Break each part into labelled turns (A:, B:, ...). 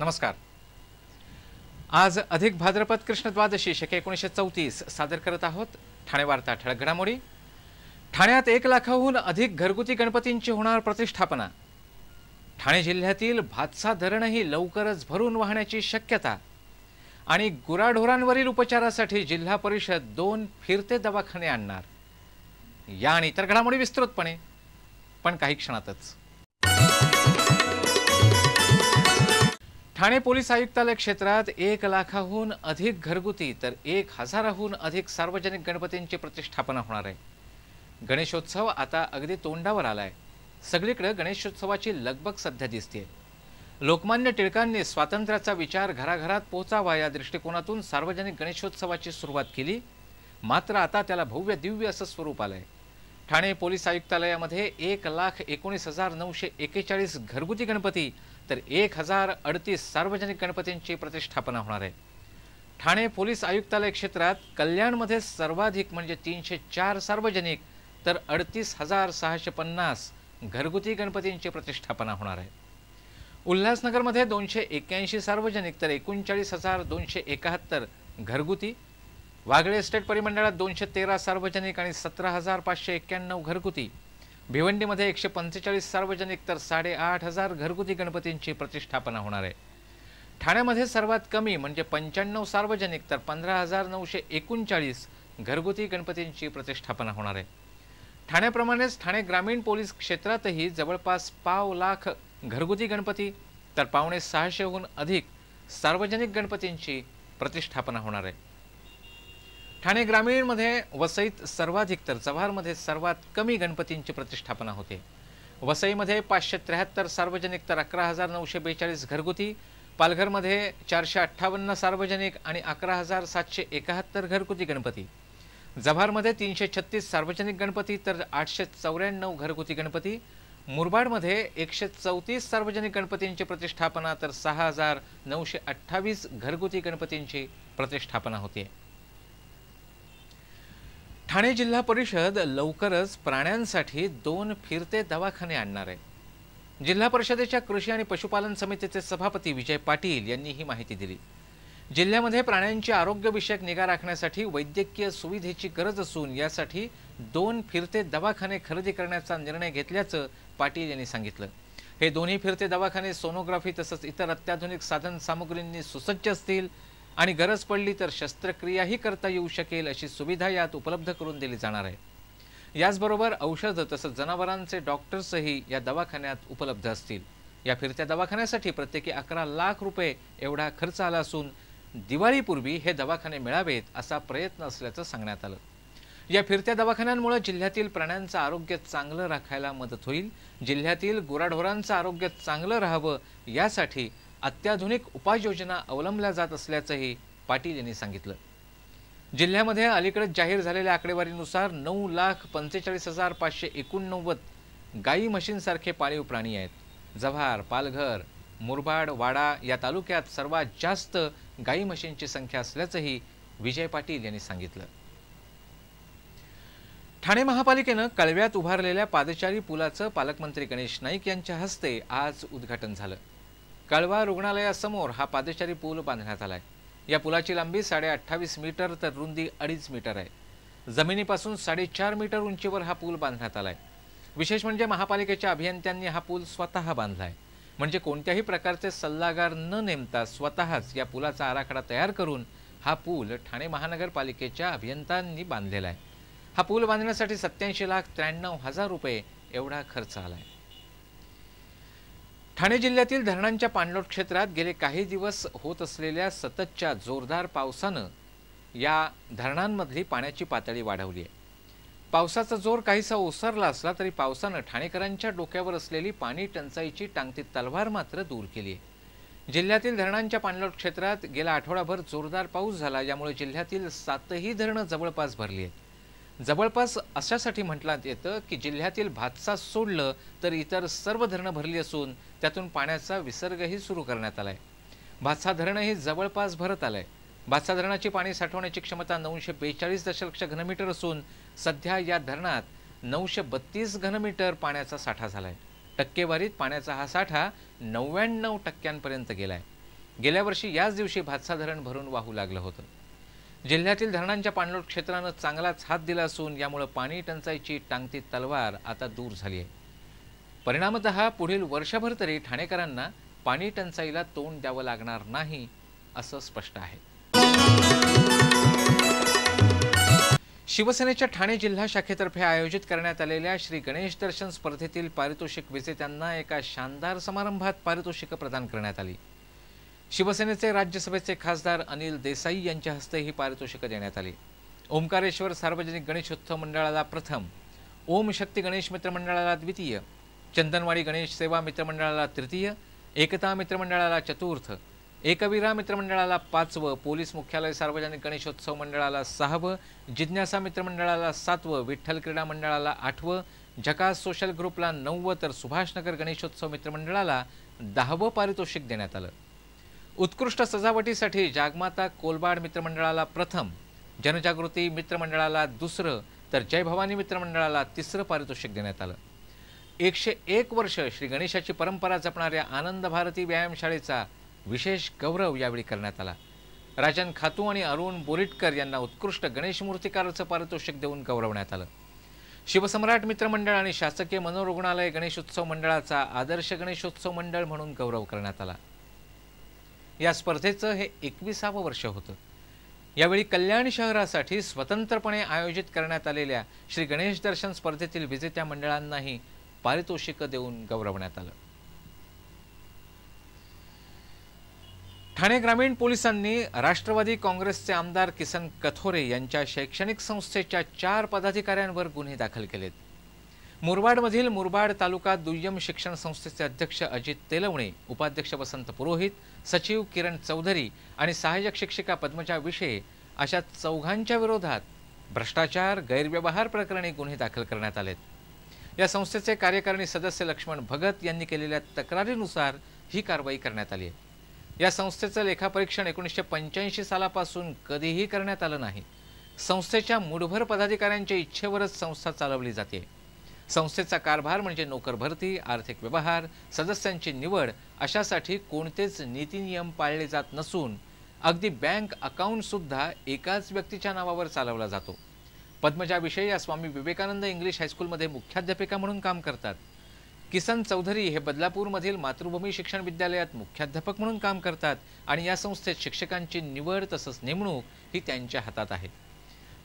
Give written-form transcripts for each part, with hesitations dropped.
A: नमस्कार। आज अधिक भाद्रपद कृष्ण द्वादशी शके 1934 सादर करत आहोत ठाणे वार्ता ठळक घडामोडी। ठाण्यात 1 लाखाहून अधिक घरगुती गणपतींची होणार प्रतिष्ठापना। ठाणे जिल्ह्यातील भातसा धरणही लवकरच भरून वाहण्याची शक्यता आणि गुराढोरांवरील उपचारासाठी जिल्हा परिषद 2 फिरते दवाखाने आणणार। या आणि इतर घडामोडी विस्तृतपणे पण काही क्षणातच। ठाणे पोलीस आयुक्तालय क्षेत्रात 1 लाखाहून अधिक घरगुती तर 1000हून अधिक सार्वजनिक गणपतींची प्रतिष्ठापना होणार आहे। गणेशोत्सव आता अगदी तोंडावर आलाय। सगळीकडे गणेशोत्सवाची लगबग सध्या दिसते। लोकमान्य टिळकांनी स्वातंत्र्याचा विचार घराघरात पोहोचावा या दृष्टिकोनातून सार्वजनिक गणेशोत्सवाची सुरुवात केली, मात्र आता त्याला भव्य दिव्य असं स्वरूप आलंय। ठाणे पोलीस आयुक्तालयामध्ये 1,19,941 घरगुती गणपती तर 1038 सार्वजनिक गणपतींची प्रतिष्ठापना होणार आहे। ठाणे पोलीस आयुक्तालय क्षेत्रात कल्याणमध्ये सर्वाधिक म्हणजे 304 सार्वजनिक तर 38,650 घरगुती गणपतींची प्रतिष्ठापना होणार आहे। उल्हासनगरमध्ये 281 सार्वजनिक तर 39,271 घरगुती, वागळे एस्टेट परिमंडळात 213 सार्वजनिक आणि 17,591 घरगुती, भिवंडीमध्ये 145 सार्वजनिक तर 8,500 घरगुती गणपतींची प्रतिष्ठापना होणार आहे। ठाण्यामध्ये सर्वात कमी म्हणजे 95 सार्वजनिक तर 15,939 घरगुती गणपतींची प्रतिष्ठापना होणार आहे। ठाण्याप्रमाणेच ठाणे ग्रामीण पोलीस क्षेत्रातही जवळपास 5 लाख घरगुती गणपती तर 550हून अधिक सार्वजनिक गणपतींची प्रतिष्ठापना होणार आहे। ठाणे ग्रामीणमध्ये वसईत सर्वाधिक तर जव्हारमध्ये सर्वात कमी गणपतींची प्रतिष्ठापना होते। वसईमध्ये 573 सार्वजनिक तर 11,942 घरगुती, पालघरमध्ये 458 सार्वजनिक आणि 11,771 घरगुती गणपती, जव्हारमध्ये 336 सार्वजनिक गणपती तर 894 घरगुती गणपती, मुरबाडमध्ये 134 सार्वजनिक गणपतींची प्रतिष्ठापना तर 6,928 घरगुती गणपतींची प्रतिष्ठापना होते। ठाणे जिल्हा परिषद लवकरच प्राण्यांसाठी 2 फिरते दवाखाने आणणार आहे। जिल्हा परिषदेच्या कृषी आणि पशुपालन समितीचे सभापती विजय पाटील यांनी ही माहिती दिली। जिल्ह्यामध्ये प्राण्यांची आरोग्यविषयक निगा राखण्यासाठी वैद्यकीय सुविधेची गरज असून यासाठी 2 फिरते दवाखाने खरेदी करण्याचा निर्णय घेतल्याचं पाटील यांनी सांगितलं। हे दोन्ही फिरते दवाखाने सोनोग्राफी तसंच इतर अत्याधुनिक साधन सामुग्रींनी सुसज्ज असतील आणि गरज पडली तर शस्त्रक्रियाही करता येऊ शकेल अशी सुविधा यात उपलब्ध करून दिली जाणार आहे। याचबरोबर औषध तसंच जनावरांचे डॉक्टर्सही या दवाखान्यात उपलब्ध असतील। या फिरत्या दवाखान्यासाठी प्रत्येकी 11 लाख रुपये एवढा खर्च आला असून दिवाळीपूर्वी हे दवाखाने मिळावेत असा प्रयत्न असल्याचं सांगण्यात आलं। या फिरत्या दवाखान्यांमुळे जिल्ह्यातील प्राण्यांचं आरोग्य चांगलं राखायला मदत होईल। जिल्ह्यातील गुराढोरांचं आरोग्य चांगलं राहावं यासाठी अत्याधुनिक उपाययोजना अवलंबल्या जात असल्याचंही पाटील यांनी सांगितलं। जिल्ह्यामध्ये अलीकडेच जाहीर झालेल्या आकडेवारीनुसार 9,45,589 गाई म्हशींसारखे पाळीव प्राणी आहेत। जव्हार, पालघर, मुरबाड, वाडा या तालुक्यात सर्वात जास्त गाई म्हशींची संख्या असल्याचंही विजय पाटील यांनी सांगितलं। ठाणे महापालिकेनं कळव्यात उभारलेल्या पादचारी पुलाचं पालकमंत्री गणेश नाईक यांच्या हस्ते आज उद्घाटन झालं। कळवा रुग्णालयासमोर हा पादचारी पूल बांधण्यात आलाय। या पुलाची लांबी 28.5 मीटर तर रुंदी 2.5 मीटर आहे। जमिनीपासून 4.5 मीटर उंचीवर हा पूल बांधण्यात आलाय। विशेष म्हणजे महापालिकेच्या अभियंत्यांनी हा पूल स्वतः बांधलाय, म्हणजे कोणत्याही प्रकारचे सल्लागार न नेमता स्वतःच या पुलाचा आराखडा तयार करून हा पूल ठाणे महानगरपालिकेच्या अभियंत्यांनी बांधलेला आहे। हा पूल बांधण्यासाठी 87,93,000 रुपये एवढा खर्च आलाय। ठाणे जिल्ह्यातील धरणांच्या पाणलोट क्षेत्रात गेले काही दिवस होत असलेल्या सततच्या जोरदार पावसानं या धरणांमधली पाण्याची पातळी वाढवली आहे। पावसाचा जोर काहीसा ओसरला असला तरी पावसानं ठाणेकरांच्या डोक्यावर असलेली पाणी टंचाईची टांगती तलवार मात्र दूर केली आहे। जिल्ह्यातील धरणांच्या पाणलोट क्षेत्रात गेला आठवडाभर जोरदार पाऊस झाला, यामुळे जिल्ह्यातील 7ही धरणं जवळपास भरली आहेत। जवळपास अशासाठी म्हटलं येतं की जिल्ह्यातील भातसा सोडलं तर इतर सर्व धरणं भरली असून त्यातून पाण्याचा विसर्गही सुरू करण्यात आलाय। भातसा धरणही जवळपास भरत आलंय। भातसा धरणाची पाणी साठवण्याची क्षमता 942 दशलक्ष घनमीटर असून सध्या या धरणात 932 घनमीटर पाण्याचा साठा झालाय। टक्केवारीत पाण्याचा हा साठा 99% गेलाय। गेल्या वर्षी याच दिवशी भातसा धरण भरून वाहू लागलं होतं. जिल्ह्यातील धरणांच्या पाणलोट क्षेत्रानं चांगलाच हात दिला असून यामुळे पाणी टंचाईची टांगती तलवार आता दूर झाली आहे. परिणामतः पुढील वर्षभर तरी ठाणेकरांना पाणी टंचाईला तोंड द्यावं लागणार नाही असं स्पष्ट आहे. शिवसेनेच्या ठाणे जिल्हा शाखेतर्फे आयोजित करण्यात आलेल्या श्री गणेश दर्शन स्पर्धेतील पारितोषिक विजेत्यांना एका शानदार समारंभात पारितोषिकं प्रदान करण्यात आली. शिवसेनेचे राज्यसभेचे खासदार अनिल देसाई यांच्या हस्ते ही पारितोषिकं देण्यात आली. ओंकारेश्वर सार्वजनिक गणेशोत्सव मंडळाला प्रथम, ओम शक्ती गणेश मित्र मंडळाला द्वितीय, चंदनवाडी गणेश सेवा मित्रमंडळाला तृतीय, एकता मित्रमंडळाला चतुर्थ, एकवीरा मित्रमंडळाला पाचवं, पोलीस मुख्यालय सार्वजनिक गणेशोत्सव मंडळाला सहावं, जिज्ञासा मित्रमंडळाला सातवं, विठ्ठल क्रीडा मंडळाला आठवं, झकास सोशल ग्रुपला नववं तर सुभाषनगर गणेशोत्सव मित्रमंडळाला 10वं पारितोषिक देण्यात आलं. उत्कृष्ट सजावटीसाठी जागमाता कोलबाड मित्रमंडळाला प्रथम, जनजागृती मित्रमंडळाला दुसरं तर जय भवानी मित्रमंडळाला तिसरं पारितोषिक देण्यात आलं. 101 वर्ष श्री गणेशाची परंपरा जपणाऱ्या आनंद भारती व्यायामशाळेचा विशेष गौरव यावेळी करण्यात आला. राजन खातू आणि अरुण बोरिटकर यांना उत्कृष्ट गणेश मूर्तिकाराचं पारितोषिक देऊन गौरवण्यात आलं. शिवसम्राट मित्रमंडळ आणि शासकीय मनोरुग्णालय गणेशोत्सव मंडळाचा आदर्श गणेशोत्सव मंडळ म्हणून गौरव करण्यात आला. या स्पर्धेचं हे 21वं वर्ष होतं. यावेळी कल्याण शहरासाठी स्वतंत्रपणे आयोजित करण्यात आलेल्या श्री गणेश दर्शन स्पर्धेतील विजेत्या मंडळांनाही पारितोषिकं देऊन गौरवण्यात आलं. ठाणे ग्रामीण पोलिसांनी राष्ट्रवादी काँग्रेसचे आमदार किसन कथोरे यांच्या शैक्षणिक संस्थेच्या 4 पदाधिकाऱ्यांवर गुन्हे दाखल केलेत. मुरबाडमधील मुरबाड तालुका दुय्यम शिक्षण संस्थेचे अध्यक्ष अजित तेलवणे, उपाध्यक्ष वसंत पुरोहित, सचिव किरण चौधरी आणि सहाय्यक शिक्षिका पद्मजा विषे अशा 4घांच्या विरोधात भ्रष्टाचार गैरव्यवहार प्रकरणी गुन्हे दाखल करण्यात आलेत. या संस्थेचे कार्यकारिणी सदस्य लक्ष्मण भगत यांनी केलेल्या तक्रारीनुसार ही कारवाई करण्यात आली आहे. या संस्थेचं लेखापरीक्षण 1985 सालापासून कधीही करण्यात आलं नाही. संस्थेच्या मूठभर पदाधिकाऱ्यांच्या इच्छेवरच संस्था चालवली जाते. संस्थेचा कारभार म्हणजे नोकर भरती, आर्थिक व्यवहार, सदस्यांची निवड अशासाठी कोणतेच नीती नियम पाळले जात नसून अगदी बँक अकाउंट सुद्धा एकाच व्यक्तीच्या नावावर चालवला जातो. पद्मजा विषय या स्वामी विवेकानंद इंग्लिश हायस्कूलमध्ये मुख्याध्यापिका म्हणून काम करतात. किसन चौधरी हे बदलापूरमधील मातृभूमी शिक्षण विद्यालयात मुख्याध्यापक म्हणून काम करतात आणि या संस्थेत शिक्षकांची निवड तसंच नेमणूक ही त्यांच्या हातात आहे.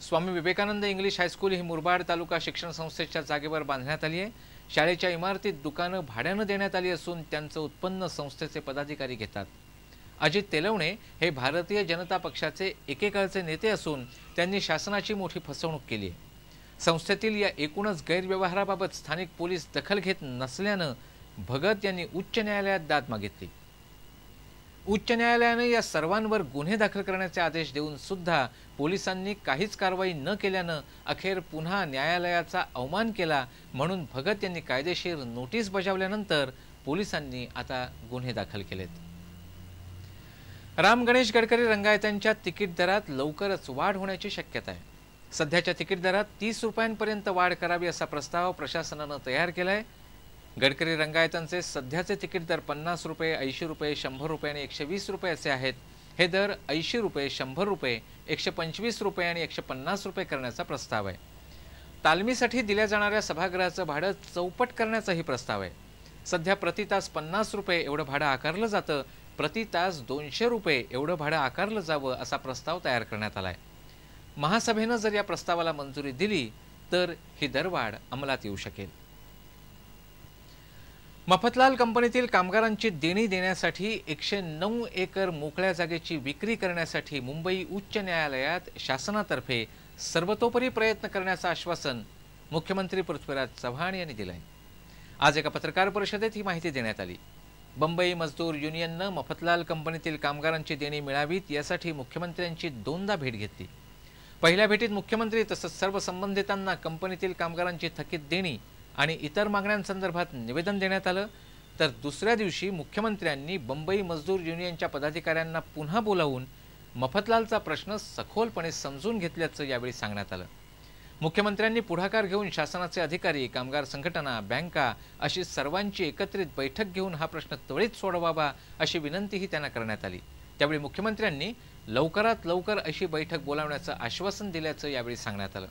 A: स्वामी विवेकानंद इंग्लिश हायस्कूल ही मुरबाड तालुका शिक्षण संस्थेच्या जागेवर बांधण्यात आली आहे. शाळेच्या इमारतीत दुकानं भाड्यानं देण्यात आली असून त्यांचं उत्पन्न संस्थेचे पदाधिकारी घेतात. अजित तेलवणे हे भारतीय जनता पक्षाचे एकेकाळचे नेते असून त्यांनी शासनाची मोठी फसवणूक केली आहे. संस्थेतील या एकूणच गैरव्यवहाराबाबत स्थानिक पोलीस दखल घेत नसल्यानं भगत यांनी उच्च न्यायालयात दाद मागितली. उच्च न्यायालयाने या सर्वांवर गुन्हे दाखल करण्याचे आदेश देऊन सुद्धा पोलिसांनी काहीच कारवाई न केल्यानं अखेर पुन्हा न्यायालयाचा अवमान केला म्हणून भगत यांनी कायदेशीर नोटीस बजावल्यानंतर पोलिसांनी आता गुन्हे दाखल केलेत. राम गणेश गडकरी रंगायतांच्या तिकीट दरात लवकरच वाढ होण्याची शक्यता आहे. सध्याच्या तिकीट दरात 30 रुपयांपर्यंत वाढ करावी असा प्रस्ताव प्रशासनानं तयार केलाय. गडकरी रंगायतांचे सध्याचे तिकीट दर 50 रुपये, 80 रुपये, 100 रुपये आणि 120 रुपये असे आहेत. हे दर 80 रुपये, 100 रुपये, 125 रुपये आणि 150 रुपये करण्याचा प्रस्ताव आहे. तालमीसाठी दिल्या जाणाऱ्या सभागृहाचं भाडं चौपट करण्याचाही प्रस्ताव आहे. सध्या प्रति तास 50 रुपये एवढं भाडं आकारलं जातं. प्रति तास 200 रुपये एवढं भाडं आकारलं जावं असा प्रस्ताव तयार करण्यात आलाय. महासभेनं जर या प्रस्तावाला मंजुरी दिली तर ही दरवाढ अंमलात येऊ शकेल. मफतलाल कंपनीतील कामगारांची देणी देण्यासाठी 109 एकर मोकळ्या जागेची विक्री करण्यासाठी मुंबई उच्च न्यायालयात शासनातर्फे सर्वतोपरी प्रयत्न करण्याचं आश्वासन मुख्यमंत्री पृथ्वीराज चव्हाण यांनी दिलंय. आज एका पत्रकार परिषदेत ही माहिती देण्यात आली. बंबई मजदूर युनियननं मफतलाल कंपनीतील कामगारांची देणी मिळावीत यासाठी मुख्यमंत्र्यांची 2दा भेट घेतली. पहिल्या भेटीत मुख्यमंत्री तसंच सर्व संबंधितांना कंपनीतील कामगारांची थकीत देणी आणि इतर मागण्यांसंदर्भात निवेदन देण्यात आलं. तर दुसऱ्या दिवशी मुख्यमंत्र्यांनी बंबई मजदूर युनियनच्या पदाधिकाऱ्यांना पुन्हा बोलावून मफतलालचा प्रश्न सखोलपणे समजून घेतल्याचं यावेळी सांगण्यात आलं. मुख्यमंत्र्यांनी पुढाकार घेऊन शासनाचे अधिकारी, कामगार संघटना, बँका अशी सर्वांची एकत्रित बैठक घेऊन हा प्रश्न त्वरित सोडवावा अशी विनंतीही त्यांना करण्यात आली। त्यावेळी मुख्यमंत्र्यांनी लवकरात लवकर अशी बैठक बोलावण्याचं आश्वासन दिल्याचं यावेळी सांगण्यात आलं।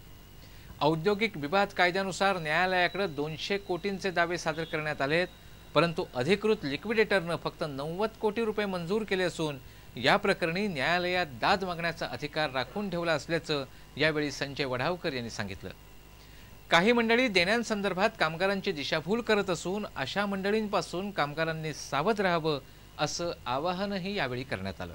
A: औद्योगिक विवाद कायद्यानुसार न्यायालयाकडे 200 कोटींचे दावे सादर करण्यात आलेत, परंतु अधिकृत लिक्विडेटरनं फक्त 90 कोटी रुपये मंजूर केले असून या प्रकरणी न्यायालयात दाद मागण्याचा अधिकार राखून ठेवला असल्याचं यावेळी संजय वढावकर यांनी सांगितलं। काही मंडळी देण्यांसंदर्भात कामगारांची दिशाभूल करत असून अशा मंडळींपासून कामगारांनी सावध राहावं असं आवाहनही यावेळी करण्यात आलं।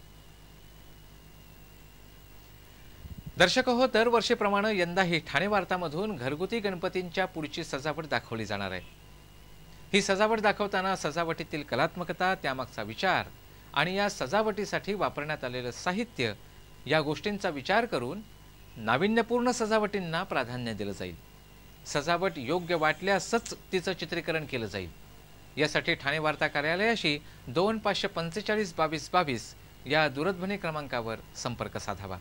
A: दर्शक हो, दरवर्षीप्रमाणे यंदाही ठाणे वार्तामधून घरगुती गणपतींच्या पुढची सजावट दाखवली जाणार आहे। ही सजावट दाखवताना सजावटीतील कलात्मकता, त्यामागचा विचार आणि या सजावटीसाठी वापरण्यात आलेलं साहित्य या गोष्टींचा विचार करून नाविन्यपूर्ण सजावटींना प्राधान्य दिलं जाईल। सजावट योग्य वाटल्यासच तिचं चित्रीकरण केलं जाईल। यासाठी ठाणे वार्ता कार्यालयाशी 2545 2222 या दूरध्वनी क्रमांकावर संपर्क साधावा।